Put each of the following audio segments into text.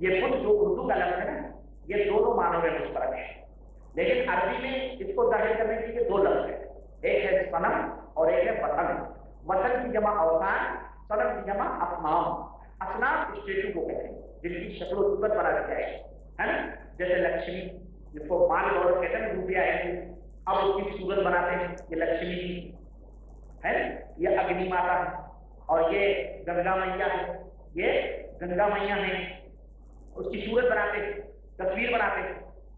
یہ خود جو اردو کا لفظ ہے نا، یہ دونوں معنوں میں مشترک ہے، لیکن عربی میں اس کو ظاہر کرنے کے لیے دو لفظ ہیں، ایک ہے صنم اور ایک ہے وطن۔ وطن کی جمع اوطان، صنم کی جمع اصنام۔ اصنام اسٹیچو کو کہتے ہیں جن کی شکل و صورت بنا دی جائے، ہے نا، جیسے لکشمی جس کو مال دولت کہتے ہیں، روپیہ ہے، اب اس کی صورت بناتے ہیں، یہ لکشمی کی ہے، یہ اگنی ماتا ہے، اور یہ گنگا میاں ہے، یہ گنگا میاں ہے، اس کی صورت بناتے ہیں، تصویر بناتے ہیں،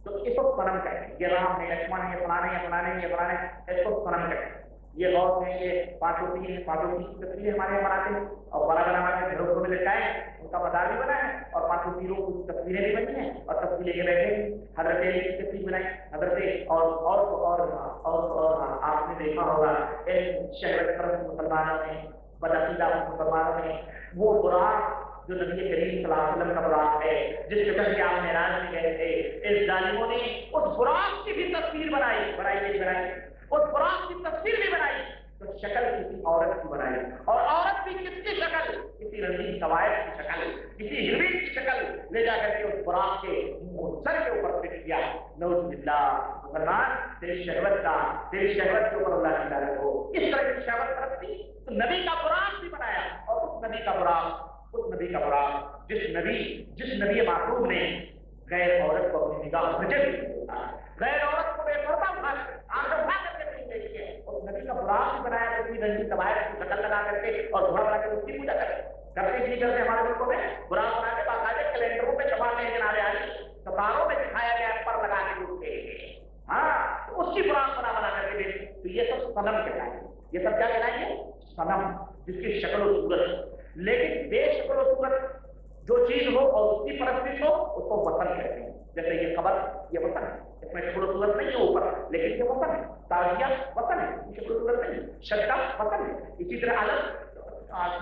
تو اس کو صنم کہتے ہیں۔ یہ رام ہے، لکشمن ہے، یہ فلانے ہیں، فلانے ہیں، یہ فلانے ہیں، اس کو صنم کہتے ہیں۔ یہ غوث ہے، یہ پانچوں پیر ہیں، پانچوں پیر کی تصویریں ہمارے یہاں بناتے ہیں، اور بڑا بنا ہمارے گھروں میں لٹکائے، ان کا مزار بھی بنا ہے، اور پانچوں پیروں کی تصویریں بھی بنی ہیں، اور تصویریں کے بیٹھے حضرت علی کی تصویر بنائی، حضرت اور آپ نے دیکھا ہوگا شہر مسلمانوں میں، بدعقیدہ مسلمانوں میں، وہ براق جو نبی کریم صلی اللہ علیہ وسلم کا براق ہے، جس کے کر کے آپ معراج میں گئے تھے، اس ظالموں نے اس براق کی بھی تصویر بنائی، اس براق کی تصویر بھی بنائی، تو شکل کسی عورت کی بنائی، اور عورت بھی کس کی شکل، کسی رنگین قواعد کی شکل، کسی ہروین کی شکل لے جا کر کے اس براق کے سر کے اوپر فٹ کیا۔ نعوذ باللہ، مسلمان تیری شہوت کے اوپر اللہ کی لعنت ہو۔ اس طرح کی شہوت پرستی تو نبی کا براق بھی بنایا، اور اس نبی کا براق جس نبی معصوم نے غیر عورت کو اپنی نگاہ رجب غیر عورت کو بے پردہ اٹھا کر کے نہیں دیکھی ہے، اس نبی کا براق بھی بنایا، تو اپنی رنگین قواعد کی شکل لگا کر کے اور دھوڑا بنا کے اس کی پوجا کرتے نہیں کرتے ہمارے ملکوں میں براق بنا کے باقاعدہ کیلنڈروں پہ چھپاتے ہیں، جناب عالی ستاروں میں دکھایا گیا پر لگا کے اٹھتے ہیں، ہاں، تو اس کی براق بنا کر کے دیکھتے، تو یہ سب صنم کہلائیں گے، یہ سب کیا کہلائیں گے؟ صنم، جس کی شکل و صورت، لیکن بے شکل و صورت جو چیز ہو اور اس کی پرستش ہو اس کو وطن کہتے ہیں۔ جیسے یہ قبر، یہ وطن ہے، اس میں شکل و صورت نہیں ہے اوپر، لیکن یہ وطن ہے۔ تازیہ وطن ہے، شکل و صورت نہیں، شدہ وطن ہے، اسی طرح علم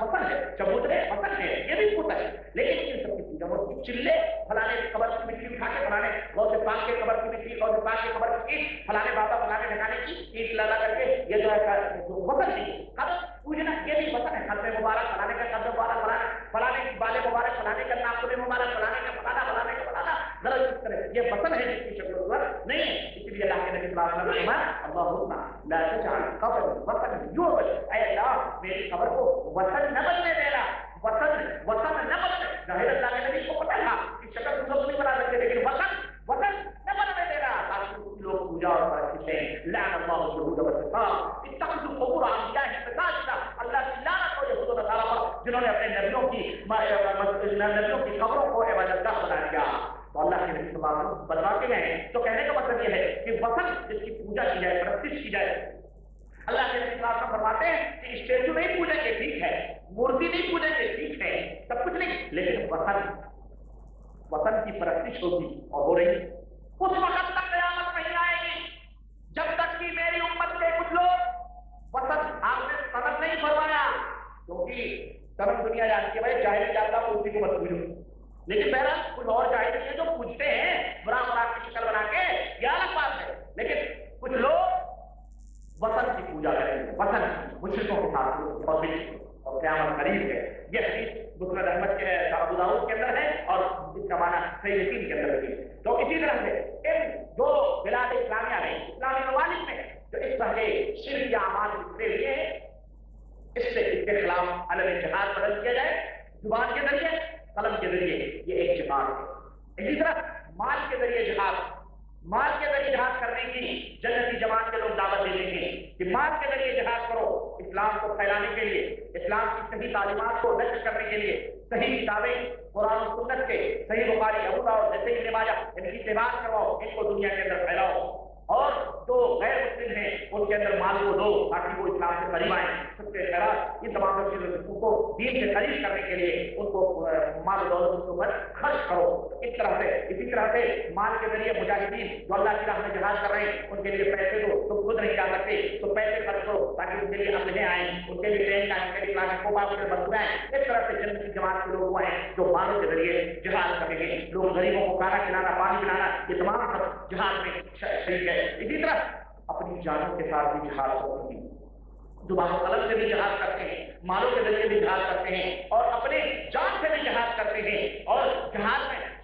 وطن ہے، چبوترے وطن ہے، یہ بھی وطن ہے، لیکن ان سب کی پوجا ہوتی ہے۔ چلے فلانے قبر کی مٹی اٹھا کے فلانے غوث پاک کے قبر کی مٹی، غوث پاک کے قبر کی اینٹ، فلانے بابا فلانے ٹھکانے کی اینٹ لگا کر کے یہ جو ہے وطن نہیں، قبر پوجنا یہ بھی وطن ہے۔ قبر مبارک فلانے کا قبر مبارک فلانے کی بال مبارک فلانے کا ناخن مبارک فلانے کا فلانا غلط اس طرح یہ وطن ہے جس کی شکل و صورت نہیں ہے۔ اسی لیے اللہ کے نبی صلی اللہ علیہ وسلم نے اللہم لا تجعل قبر وطن یعبد، اے اللہ میری قبر کو وطن نہ بننے دینا، وطن نہ بننے، ظاہر اللہ کے نبی کو پتہ تھا کہ شکل صورت نہیں بنا سکتے، لیکن وطن نہ بننے دینا تاکہ لوگ پوجا اور پرستش کریں۔ لعن اللہ اليہود والنصارى اتخذوا قبور انبیاء مساجد، اللہ کی لعنت ہو یہود و نصارہ پر جنہوں نے اپنے نبیوں کی قبروں کو عبادت گاہ بنا دیا۔ تو اللہ کے نبی صلی اللہ علیہ وسلم بتاتے ہیں، تو کہنے کا مطلب یہ ہے کہ وطن جس کی پوجا کی جائے، پرستش کی جائے۔ اللہ کے نبی صلی اللہ علیہ وسلم فرماتے ہیں کہ اسٹیچو نہیں پوجیں گے ٹھیک ہے، مورتی نہیں پوجیں گے ٹھیک ہے، سب کچھ نہیں، لیکن وطن کی پرستش ہوگی اور ہو رہی۔ اس وقت تک قیامت نہیں آئے گی جب تک کہ میری امت کے کچھ لوگ وطن، آپ نے صنم نہیں فرمایا کیونکہ صنم دنیا جانتی ہے بھائی، جاہل جانتا تو اسی کو مت پوجو، لیکن بہرحال کچھ اور جاہل ہیں جو پوجتے ہیں براق کی شکل بنا کے، یہ الگ بات ہے، لیکن کچھ لوگ وطن کی پوجا کریں گے، وطن مشرکوں کے ساتھ اور قیامت قریب ہے۔ یہ حدیث مسند احمد کے ابو داؤد کے اندر ہے اور اس کا معنی صحیح یقین کے اندر ہے۔ تو اسی طرح سے ان دو بلاد اسلامیہ میں، اسلامی ممالک میں جو اس طرح کے شرک یا اعمال بکھرے ہوئے ہیں، اس سے اس کے خلاف علم جہاد بدل کیا جائے، زبان کے ذریعے، قلم کے ذریعے، یہ ایک جہاد ہے۔ اسی طرح مال کے ذریعے جہاد کرنے کی جنتی جماعت کے لوگ دعوت دے دیں گے کہ مال کے ذریعے جہاد کرو، اسلام کو پھیلانے کے لیے، اسلام کی صحیح تعلیمات کو نشر کرنے کے لیے، صحیح کتابیں قرآن و سنت کے، صحیح بخاری ابو داؤد جیسے ابن ماجہ، ان کی اتباع کرواؤ، ان کو دنیا کے اندر پھیلاؤ، اور جو غیر مسلم ہیں ان کے اندر مال کو دو تاکہ وہ اسلام سے قریب آئیں۔ سب سے خیرات یہ تمام چیزوں کو دین سے قریب کرنے کے لیے ان کو مال و دولت کے اوپر خرچ کرو۔ اس طرح سے اسی طرح سے مال کے ذریعے مجاہدین جو اللہ کی راہ میں جہاد کر رہے ہیں ان کے لیے پیسے دو، تم خود نہیں جا سکتے تو پیسے خرچ کرو تاکہ ان کے لیے اپنے آئیں، ان کے لیے ٹرین کا، ان کے لیے کلاس کو باہر بنائیں۔ اس طرح سے جنت کی جماعت کے لوگ وہ ہیں جو مالوں کے ذریعے جہاد کریں گے۔ لوگ غریبوں کو کھانا کھلانا، پانی پلانا، یہ تمام جہاد میں شریک ہے۔ اسی طرح اپنی جانوں کے ساتھ بھی جہاد کرتے ہیں، زبان و قلم سے بھی جہاد کرتے ہیں، مالوں کے ذریعے بھی جہاد کرتے ہیں، اور اپنے جان سے بھی جہاد کرتے ہیں، اور جہاد میں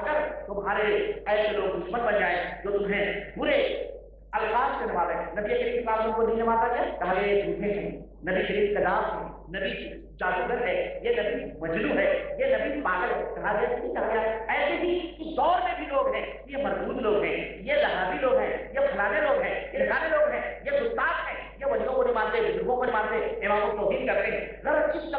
اگر تمہارے ایسے لوگ دشمن بن جائیں جو تمہیں برے الفاظ سے نوازے، نبی کریم صلی اللہ علیہ وسلم کو نہیں نوازا گیا، کہا یہ جھوٹے ہیں، نبی شریف کا نام ہے، نبی جادوگر ہے، یہ نبی مجنون ہے، یہ نبی پاگل ہے، کہا گیا نہیں کہا گیا؟ ایسے ہی اس دور میں بھی لوگ ہیں، یہ مردود لوگ ہیں، یہ لہابی لوگ ہیں، یہ فلانے لوگ ہیں، یہ ٹھکانے لوگ ہیں، یہ گستاخ ہیں، یہ ولیوں کو نہیں مانتے، بزرگوں کو نہیں مانتے، اماموں کو توہین کرتے ہیں، غلط کس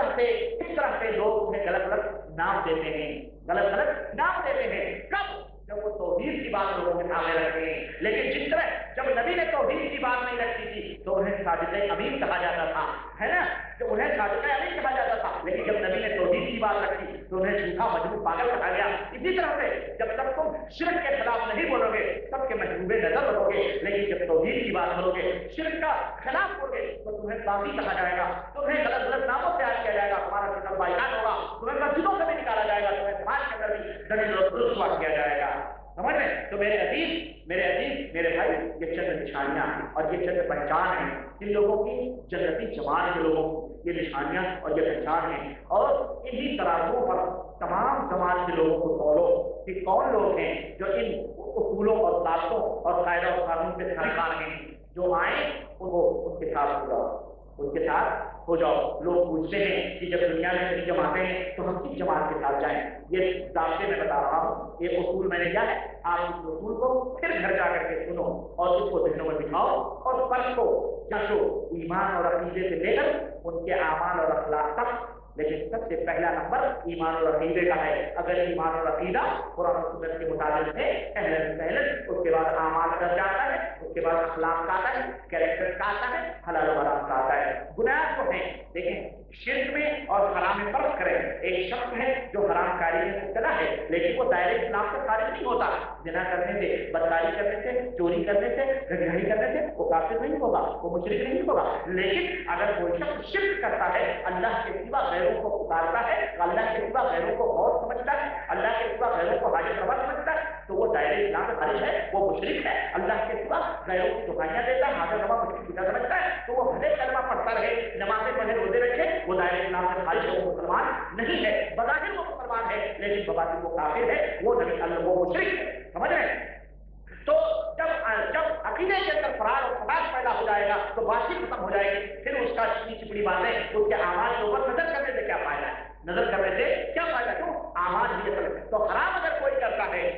طرح سے لوگ انہیں غلط غلط نام دیتے ہیں، غلط غلط نام دیتے ہیں، کب؟ جب وہ توحید کی بات لوگوں کے سامنے رکھتے ہیں۔ لیکن جس طرح جب نبی نے توحید کی بات نہیں رکھی تھی تو انہیں صادق امین کہا جاتا تھا، ہے نا، کہ انہیں صادق امین کہا جاتا تھا، لیکن جب نبی نے توحید کی بات رکھی تو انہیں جھوٹا مجنون پاگل کہا گیا۔ اسی طرح سے جب تک تم شرک کے خلاف نہیں بولو گے سب کے محبوب نظر رکھو گے، لیکن جب توحید کی بات کرو گے، شرک کا خلاف کرو گے تو تمہیں باقی کہا جائے گا، تمہیں غلط غلط ناموں سے یاد کیا جائے گا، تمہارا شکل بائیکاٹ ہوگا، تمہیں مسجدوں سے بھی نکالا جائے گا، تمہیں سماج کے اندر بھی دلیل اور رسوا کیا جائے گا۔ سمجھ رہے؟ تو میرے عزیز میرے بھائی، یہ چند نشانیاں ہیں اور یہ چند پہچان ہیں ان لوگوں کی، جنتی جماعت کے لوگوں کی یہ نشانیاں اور یہ پہچان ہیں، اور انہی ترازوں پر تمام جماعت کے لوگوں کو تولو کہ کون لوگ ہیں جو ان اصولوں اور ضابطوں اور قاعدہ و قانون سے خریدار ہیں، جو آئیں ان کے ساتھ ہو جاؤ، ان کے ساتھ ہو جاؤ۔ لوگ پوچھتے ہیں کہ جب دنیا میں کہیں جماعتیں ہیں تو ہم کس جماعت کے ساتھ جائیں؟ یہ ضابطے میں بتا رہا ہوں، یہ اصول میں نے کیا ہے، آپ اس اصول کو پھر گھر جا کر کے سنو اور اس کو ذہنوں میں بٹھاؤ اور فرق کو جانچو ایمان اور عقیدے سے لے کر ان کے اعمال اور اخلاق تک۔ لیکن سب سے پہلا نمبر ایمان اور عقیدے کا ہے۔ اگر ایمان اور عقیدہ قرآن و سنت کے مطابق ہے پہلے اس کے بعد اعمال کا جاتا ہے، اس کے بعد اخلاق کا آتا ہے، کیریکٹر کا آتا ہے، حلال و حرام کا آتا ہے۔ بنیاد تو ہے، دیکھیں شرک میں اور حرام میں فرق کریں۔ ایک شخص ہے جو حرام کاری میں مبتلا ہے لیکن وہ دائرے اسلام سے خارج نہیں ہوتا، زنا کرنے سے، بدکاری کرنے سے، چوری کرنے سے، گھڑیائی کرنے سے وہ کافر نہیں ہوگا، وہ مشرک نہیں ہوگا۔ لیکن اگر کوئی شخص شرک کرتا ہے، اللہ کے سوا غیروں کو پکارتا ہے، اللہ کے سوا غیروں کو غوث سمجھتا ہے، اللہ کے سوا غیروں کو حاجت روا سمجھتا ہے، تو وہ دائرے اسلام سے خارج ہے، وہ مشرک ہے۔ اللہ کے سوا غیروں کی دعائیاں دیتا ہے، حاجت روا مشرک بنا سمجھتا ہے، تو وہ بھلے کلمہ پڑھتا رہے، نمازیں پڑھے، روزے رکھے، وہ دائرے اسلام سے خارج ہے، وہ مسلمان نہیں ہے۔ بظاہر وہ مسلمان ہے لیکن بباطن وہ کافر ہے، وہ نبی اللہ وہ مشرک ہے۔ سمجھ رہے ہیں؟ تو جب عقیدے کے اندر فرار اور فساد پیدا ہو جائے گا تو باطل ختم ہو جائے گی، پھر اس کا چپڑی چپڑی باتیں اس کے اعمال کے اوپر نظر کرنے سے کیا فائدہ ہے؟ نظر کرنے سے کیا فائدہ؟ کیوں؟ اعمال ہی اصل ہے۔ تو حرام اگر کوئی کرتا ہے،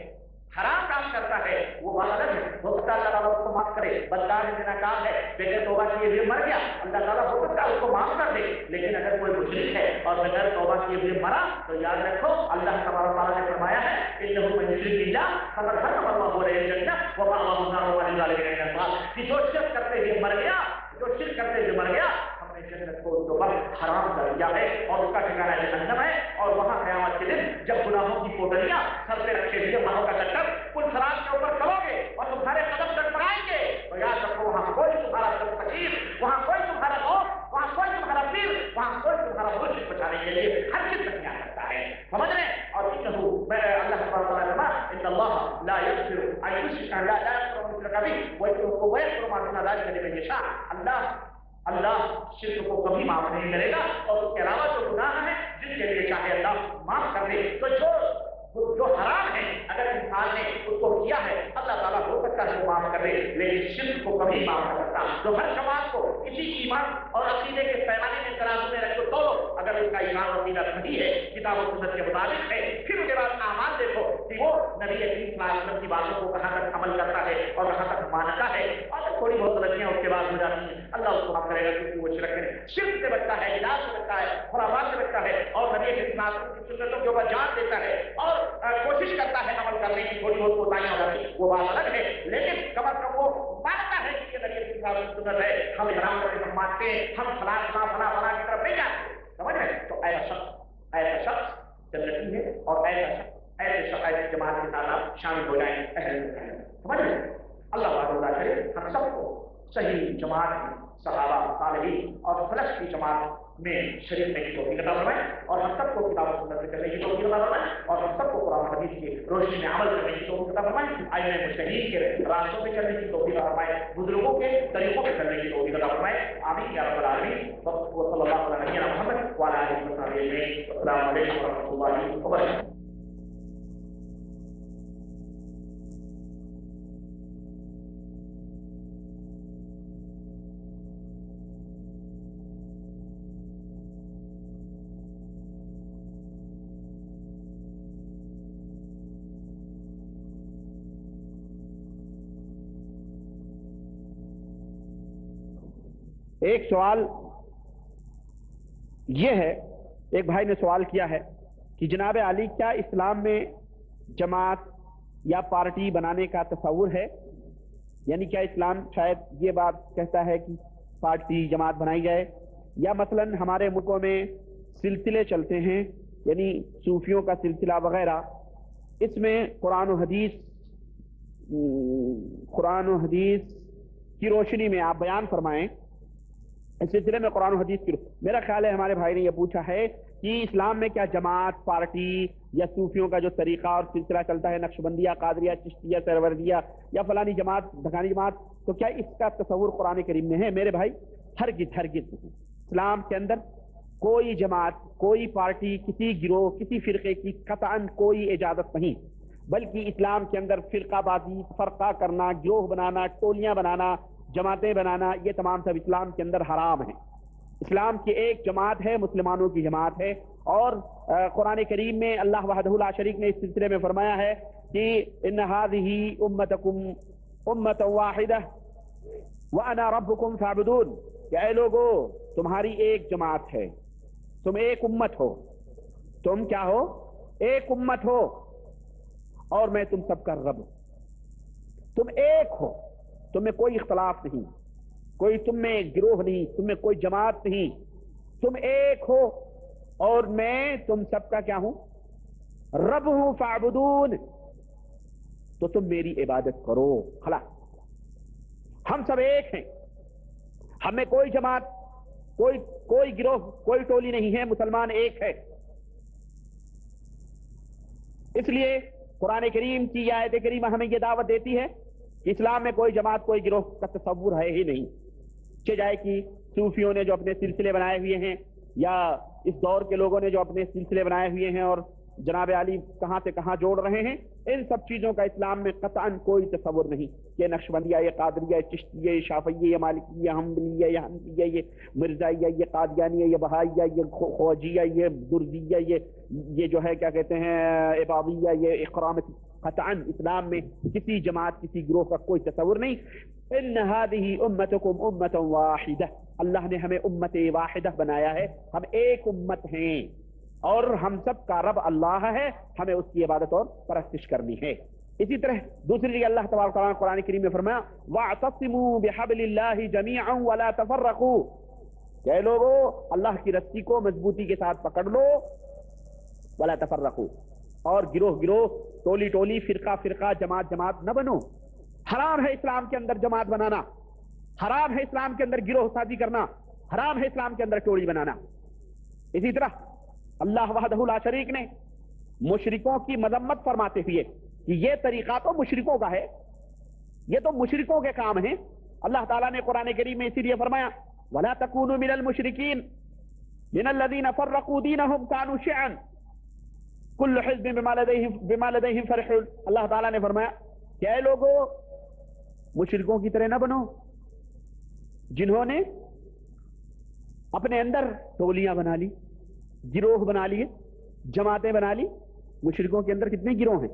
حرام کام کرتا ہے، وہ بات الگ ہے، ہو سکتا ہے اللہ تعالیٰ اس کو معاف کرے، بدکار ہے، زناکار ہے، بغیر توبہ کیے ہوئے مر گیا، اللہ تعالیٰ ہو سکتا ہے اس کو معاف کر دے۔ لیکن اگر کوئی مشرک ہے اور بغیر توبہ کیے ہوئے مرا تو یاد رکھو اللہ تبارک و تعالیٰ نے فرمایا ہے انہ من یشرک باللہ فقد حرم اللہ علیہ الجنہ ومأواه النار وما للظالمین من انصار، کہ جو شرک کرتے ہوئے مر گیا، جو شرک کرتے ہوئے مر گیا، ہم نے جنت کو اس کے اوپر حرام کر دیا ہے اور اس کا ٹھکانہ جہنم ہے، اور وہاں قیامت کے دن جب گناہوں کی پوٹلیاں سر پہ رکھے ہوئے ماہوں کا چکر پل سرات کے اوپر چلو گے اور تمہارے قدم ٹکرائیں گے تو یاد رکھو وہاں کوئی تمہارا فقیر، وہاں کوئی تمہارا دوست، وہاں کوئی تمہارا پیر، وہاں کوئی تمہارا مرشد بچانے کے لیے ہر چیز نہیں آ سکتا ہے۔ سمجھ رہے ہیں؟ اور اللہ سبحانہ وتعالیٰ نے کہا ان اللہ لا یغفر ان یشرک لا یغفر ان یشرک به ویغفر ما دون ذلک لمن یشاء۔ اللہ شرک کو کبھی معاف نہیں کرے گا اور اس کے علاوہ جو گناہ ہیں جن کے لیے چاہے اللہ معاف کر دے۔ تو جو حرام ہے اگر انسان نے اس کو کیا ہے اللہ تعالیٰ ہو سکتا ہے وہ معاف کر دے، لیکن شرک کو کبھی معاف کر سکتا۔ تو ہر جماعت کو اسی ایمان اور عقیدے کے پیمانے میں ترازو میں رکھ تو اگر اس کا ایمان اور عقیدہ صحیح ہے، کتاب و سنت کے مطابق ہے، پھر اس کے بعد اعمال دیکھو کہ وہ نبی کریم صلی اللہ علیہ وسلم کی باتوں کو کہاں تک عمل کرتا ہے اور کہاں تک مانتا ہے، اور تھوڑی بہت غلطیاں اس کے بعد ہو جاتی ہیں اللہ اس کو معاف کرے گا کیونکہ وہ شرک سے بچتا ہے، بدعات سے بچتا ہے، خرافات سے بچتا ہے، اور نبی کریم صلی اللہ علیہ وسلم کی سنتوں کے اوپر جان دیتا ہے اور کوشش کرتا ہے عمل کرنے کی، تھوڑی بہت کوتاہیاں ہو جاتی وہ بات الگ ہے، لیکن کم از کم وہ مانتا ہے کہ یہ نبی صلی اللہ علیہ وسلم سنت ہے، ہم حرام کرنے ہم مانتے ہیں، ہم فلاں کی طرف نہیں جاتے۔ سمجھ رہے؟ تو ایسا شخص جنتی ہے، اور ایسے جماعت کے ساتھ آپ شامل ہو جائیں سمجھ رہے؟ اللہ تعالیٰ کرے ہم سب کو صحیح جماعت میں صحابہ صالحین اور سلف کی جماعت میں شریک ہونے کی توفیق عطا فرمائے، اور ہم سب کو کتاب و سنت سے کرنے کی توفیق عطا فرمائے، اور ہم سب کو قرآن حدیث کی روشنی میں عمل کرنے کی توفیق عطا فرمائے، ائمہ مجتہدین کے راستوں پہ چلنے کی توفیق عطا فرمائے، بزرگوں کے طریقوں پہ چلنے کی توفیق عطا فرمائے، آمین یا رب العالمین۔ وصلی اللہ علی نبینا محمد وعلی آلہ وصحبہ اجمعین۔ السلام علیکم ورحمۃ اللہ وبرکاتہ۔ ایک سوال یہ ہے، ایک بھائی نے سوال کیا ہے کہ جناب علی کیا اسلام میں جماعت یا پارٹی بنانے کا تصور ہے؟ یعنی کیا اسلام شاید یہ بات کہتا ہے کہ پارٹی جماعت بنائی جائے، یا مثلا ہمارے ملکوں میں سلسلے چلتے ہیں یعنی صوفیوں کا سلسلہ وغیرہ، اس میں قرآن و حدیث کی روشنی میں آپ بیان فرمائیں۔ اس سلسلے میں قرآن و حدیث کی میرا خیال ہے ہمارے بھائی نے یہ پوچھا ہے کہ اسلام میں کیا جماعت، پارٹی یا صوفیوں کا جو طریقہ اور سلسلہ چلتا ہے، نقشبندیہ، قادریہ، چشتیہ، سہروردیہ یا فلانی جماعت، ڈھکانی جماعت، تو کیا اس کا تصور قرآن کریم میں ہے؟ میرے بھائی ہرگز نہیں۔ اسلام کے اندر کوئی جماعت، کوئی پارٹی، کسی گروہ، کسی فرقے کی قطعاً کوئی اجازت نہیں، بلکہ اسلام کے اندر فرقہ بازی، فرقہ کرنا، گروہ بنانا، ٹولیاں بنانا، جماعتیں بنانا، یہ تمام سب اسلام کے اندر حرام ہیں۔ اسلام کی ایک جماعت ہے، مسلمانوں کی جماعت ہے، اور قرآن کریم میں اللہ وحدہ لا شریک نے اس سلسلے میں فرمایا ہے کہ ان هذه امتکم امۃ واحدہ وانا ربکم فاعبدون، کہ اے لوگو تمہاری ایک جماعت ہے، تم ایک امت ہو، تم کیا ہو؟ ایک امت ہو، اور میں تم سب کا رب ہوں۔ تم ایک ہو، تم میں کوئی اختلاف نہیں، کوئی تم میں گروہ نہیں، تم میں کوئی جماعت نہیں، تم ایک ہو اور میں تم سب کا کیا ہوں؟ رب ہوں، فاعبدون، تو تم میری عبادت کرو۔ خلاص، ہم سب ایک ہیں، ہم میں کوئی جماعت، کوئی گروہ، کوئی ٹولی نہیں ہے، مسلمان ایک ہے۔ اس لیے قرآن کریم کی آیت کریمہ ہمیں یہ دعوت دیتی ہے کہ اسلام میں کوئی جماعت، کوئی گروہ کا تصور ہے ہی نہیں، چاہے کہ صوفیوں نے جو اپنے سلسلے بنائے ہوئے ہیں، یا اس دور کے لوگوں نے جو اپنے سلسلے بنائے ہوئے ہیں اور جناب علی کہاں سے کہاں جوڑ رہے ہیں، ان سب چیزوں کا اسلام میں قطعاً کوئی تصور نہیں۔ یہ نقشبندیہ، یہ قادریہ، یہ چشتیہ، یہ شافعیہ، یہ مالکیہ، یہ حنبلیہ، یہ حنفیہ، یہ مرزائیہ، یہ قادیانیہ، یہ بہائیہ، یہ خوجیہ، یہ درزیہ، یہ جو ہے کیا کہتے ہیں عبادیہ، یہ اقرامتی، قطعاً اسلام میں کسی جماعت، کسی گروہ کا کوئی تصور نہیں۔ ان هذه امتکم امۃ واحدہ، اللہ نے ہمیں امت واحدہ بنایا ہے، ہم ایک امت ہیں، اور ہم سب کا رب اللہ ہے، ہمیں اس کی عبادت اور پرستش کرنی ہے۔ اسی طرح دوسری جگہ اللہ تبارک و تعالیٰ نے قرآن کریم میں فرمایا وَاعْتَصِمُوا بِحَبْلِ اللَّهِ جَمِيعًا وَلَا تَفَرَّقُوا، کہ لوگو اللہ کی رسی کو مضبوطی کے ساتھ پکڑ لو، وَلَا تَفَرَّقُوا، اور گروہ، ٹولی، فرقہ، جماعت نہ بنو۔ حرام ہے اسلام کے اندر جماعت بنانا، حرام ہے اسلام کے اندر گروہ سازی کرنا، حرام ہے اسلام کے اندر ٹولی بنانا۔ اسی طرح اللہ وحدہ لا شریک نے مشرکوں کی مذمت فرماتے ہوئے کہ یہ طریقہ تو مشرکوں کا ہے، یہ تو مشرکوں کے کام ہیں۔ اللہ تعالیٰ نے قرآن کریم میں اسی لیے فرمایا وَلَا تَكُونُوا مِنَ الْمُشْرِكِينَ مِنَ الَّذِينَ فَرَّقُوا دِينَهُمْ كَانُوا شِيَعًا كُلُّ حِزْبٍ بِمَا لَدَيْهِمْ فَرِحُونَ، اللہ تعالیٰ نے فرمایا کہ اے لوگو مشرکوں کی طرح نہ بنو، جنہوں نے اپنے اندر ٹولیاں بنا لی، گروہ بنا لیے، جماعتیں بنا لی۔ مشرکوں کے اندر کتنے گروہ ہیں،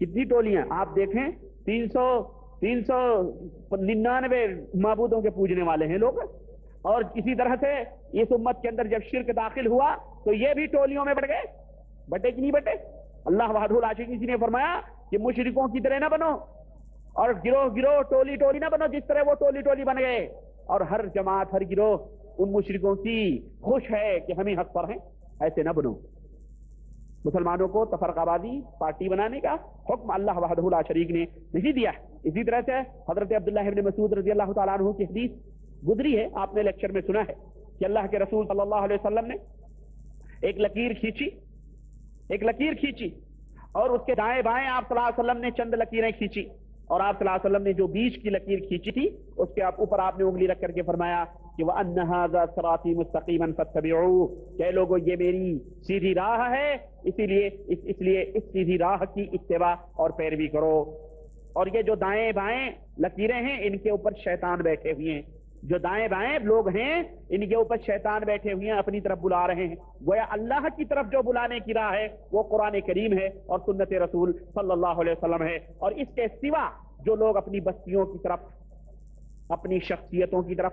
کتنی ٹولیاں؟ آپ دیکھیں 399 معبودوں کے پوجنے والے ہیں لوگ، اور اسی طرح سے اس امت کے اندر جب شرک داخل ہوا تو یہ بھی ٹولیوں میں بٹ گئے، بٹے کہ نہیں بٹے؟ اللہ وحدہ لا شریک نے فرمایا کہ مشرکوں کی طرح نہ بنو، اور گروہ ٹولی نہ بنو جس طرح وہ ٹولی بن گئے، اور ہر جماعت، ہر گروہ ان مشرکوں کی خوش ہے کہ ہم ہی حق پر ہیں، ایسے نہ بنو۔ مسلمانوں کو تفرقہ بازی، پارٹی بنانے کا حکم اللہ وحدہ لا شریک نے نہیں دیا۔ اسی طرح سے حضرت عبداللہ ابن مسعود رضی اللہ تعالیٰ عنہ کی حدیث گزری ہے، آپ نے لیکچر میں سنا ہے کہ اللہ کے رسول صلی اللہ علیہ وسلم نے ایک لکیر کھینچی اور اس کے دائیں بائیں آپ صلی اللہ علیہ وسلم نے چند لکیریں کھینچی، اور آپ صلی اللہ علیہ وسلم نے جو بیچ کی لکیر کھینچی تھی اس کے اوپر آپ نے انگلی رکھ کر کے فرمایا کہ وَأَنَّ هَذَا صِرَاطِي مُسْتَقِيمًا فَاتَّبِعُوهُ، کہ لوگوں یہ میری سیدھی راہ ہے، اس لیے اس سیدھی راہ کی اتباع اور پیروی کرو۔ اور یہ جو دائیں بائیں لکیریں ہیں ان کے اوپر شیطان بیٹھے ہوئے ہیں، جو دائیں بائیں لوگ ہیں ان کے اوپر شیطان بیٹھے ہوئے ہیں، اپنی طرف بلا رہے ہیں۔ گویا اللہ کی طرف جو بلانے کی راہ ہے وہ قرآن کریم ہے اور سنت رسول صلی اللہ علیہ وسلم ہے، اور اس کے سوا جو لوگ اپنی بستیوں کی طرف، اپنی شخصیتوں کی طرف،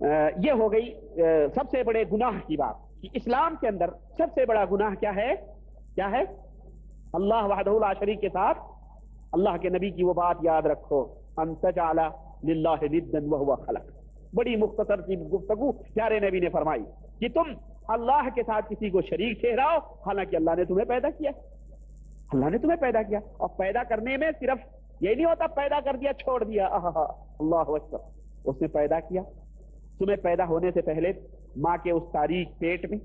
یہ ہو گئی سب سے بڑے گناہ کی بات کہ اسلام کے اندر سب سے بڑا گناہ کیا ہے؟ کیا ہے؟ اللہ وحدہ لا شریک کے ساتھ اللہ کے نبی کی وہ بات یاد رکھو، ان تجعل للہ ندا وہو خلق. بڑی مختصر سی گفتگو پیارے نبی نے فرمائی کہ تم اللہ کے ساتھ کسی کو شریک ٹھہراؤ حالانکہ اللہ نے تمہیں پیدا کیا. اللہ نے تمہیں پیدا کیا، اور پیدا کرنے میں صرف یہ نہیں ہوتا پیدا کر دیا چھوڑ دیا. اللہ اکبر. اس نے پیدا کیا، تمہیں پیدا ہونے سے پہلے ماں کے اس تاریک پیٹ میں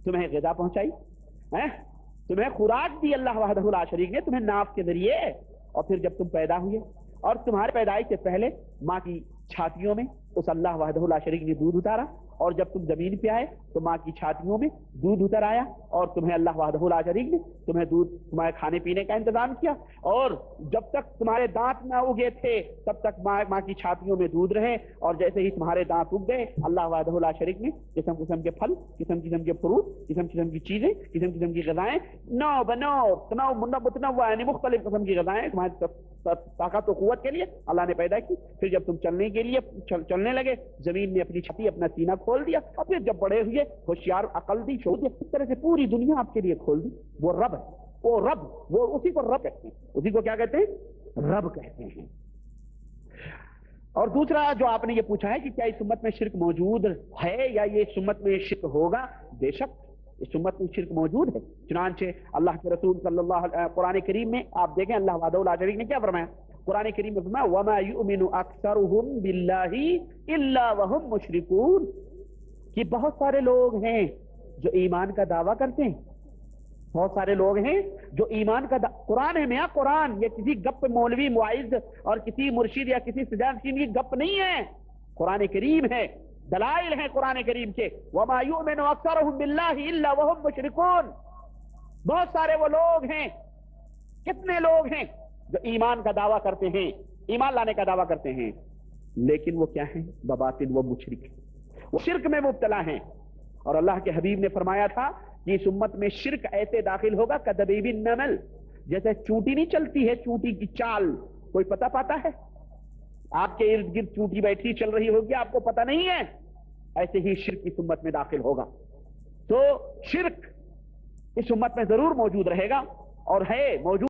تمہیں غذا پہنچائی، تمہیں خوراک دی اللہ وحدہ لا شریک نے تمہیں ناف کے ذریعے، اور پھر جب تم پیدا ہوئے اور تمہارے پیدائش سے پہلے ماں کی چھاتیوں میں اس اللہ وحدہ لا شریک نے دودھ اتارا، اور جب تم زمین پہ آئے تو ماں کی چھاتیوں میں دودھ اتر آیا، اور تمہیں اللہ وحدہ لا شریک نے تمہیں دودھ تمہارے کھانے پینے کا انتظام کیا، اور جب تک تمہارے دانت نہ اگے تھے تب تک ماں کی چھاتیوں میں دودھ رہے، اور جیسے ہی تمہارے دانت اگ گئے اللہ وحدہ لا شریک نے قسم قسم کے پھل، قسم قسم کے فروٹ، قسم قسم کی چیزیں، قسم قسم کی غذائیں، متنوع یعنی مختلف قسم کی غذائیں تمہاری طاقت و قوت کے لیے اللہ نے پیدا کی. پھر جب تم چلنے کے لیے چلنے لگے زمین نے اپنی چھتی اپنا سینہ کھول دیا، اور پھر جب بڑے ہوئے ہوشیار عقل دی چھوڑ دیا، اس طرح سے پوری دنیا آپ کے لیے کھول دی. وہ رب ہے، وہ رب، وہ اسی کو رب کہتے ہیں، اسی کو کیا کہتے ہیں؟ رب کہتے ہیں. اور دوسرا جو آپ نے یہ پوچھا ہے کہ کیا اس امت میں شرک موجود ہے یا یہ اس امت میں شرک ہوگا، بے شک اس امت میں شرک موجود ہے. چنانچہ اللہ کے رسول صلی اللہ علیہ قرآن کریم میں آپ دیکھیں اللہ وحدہ لا شریک نے کیا فرمایا؟ قرآن کریم میں فرمایا وَمَا يُؤْمِنُ أَكْثَرُهُمْ بِاللَّهِ إِلَّا وَهُمْ مُشْرِكُونَ کہ بہت سارے لوگ ہیں جو ایمان کا دعویٰ کرتے ہیں، بہت سارے لوگ ہیں جو ایمان کا قرآن ہے میاں، قرآن یہ کسی گپ مولوی معائز اور کسی مرشد یا کسی سجادین کی گپ نہیں ہے، قرآن کریم ہے، دلائل ہیں قرآن کریم کے. وَمَا يُؤْمِنُ أَكْثَرُهُمْ بِاللَّهِ إِلَّا وَهُمْ مُشْرِكُونَ بہت سارے وہ لوگ ہیں، کتنے لوگ ہیں جو ایمان کا دعویٰ کرتے ہیں، ایمان لانے کا دعویٰ کرتے ہیں، لیکن وہ کیا ہیں؟ بباطن وہ مشرک ہیں، وہ شرک میں مبتلا ہیں. اور اللہ کے حبیب نے فرمایا تھا کہ اس امت میں شرک ایسے داخل ہوگا کدبیب النمل، جیسے چونٹی نہیں چلتی ہے، چونٹی کی چال کوئی پتہ پاتا ہے؟ آپ کے ارد گرد چونٹی بیٹھی چل رہی ہوگی آپ کو پتہ نہیں ہے، ایسے ہی شرک اس امت میں داخل ہوگا. تو شرک اس امت میں ضرور موجود رہے گا اور ہے موجود.